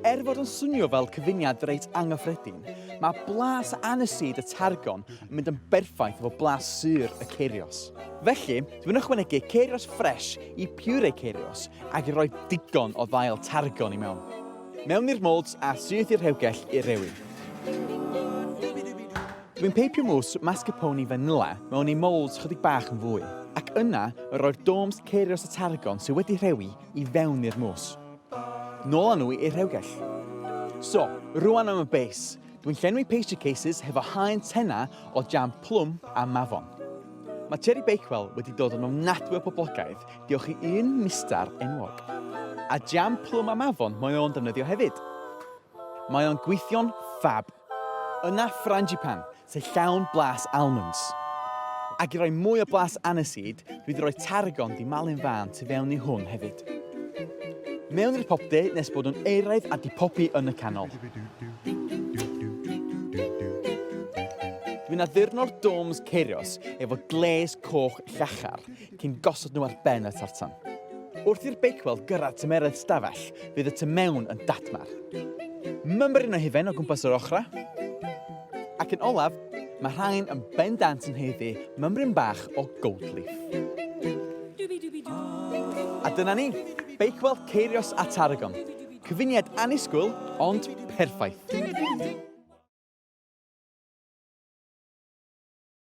fod yn swnio fel cyfuniad reit anghyffredin, mae blas aniseed y Taragon yn mynd yn berffaith efo blas sur y Ceirios. Felly, dwi'n ychwanegu Ceirios ffres i puree Ceirios ac i roi digon o ddail Taragon i mewn. Mewn i'r molds a syth i'r rhewgell i rewi. Dwi'n peipio mousse mascarpone vanilla mewn i molds chydig bach yn fwy, ac yna yn rhoi'r domes Ceirios y Taragon sydd wedi rhewi i fewn i'r mousse. Nôl â nhw i'r rhewgell. So, rwan am y base. Dwi'n llenwi pastry cases hefo haen tenna o jam plwm a mafon. Mae Academi Bakewell wedi dod yn ofnadwy o poblogaidd diolch i un mistar enwog. A jam plwm a mafon mae o'n defnyddio hefyd. Mae o'n gweithio'n ffab. Yna frangipan, sef llawn blas almonds. Ac i roi mwy o blas aniseed, dwi wedi rhoi Taragon di malin fan tu fewn i hwn hefyd. Mewn i'r popde nes bod yn eiraidd a dipopi yn y canol. Dwi'n addurno'r domes Ceirios efo gles coch llachar cyn gosod nhw ar ben y tartan. Wrth i'r Bakewell gyrraedd tymeredd stafell, fydd y tu mewn yn datmar. Mymryn o hufen o gwmpas yr ochra. Ac yn olaf, mae rhain yn bendant yn heiddi mymryn bach o gold leaf. A dyna ni, Bakewell, Ceirios a Taragon. Cyfuniad annisgwyl, ond perffaith.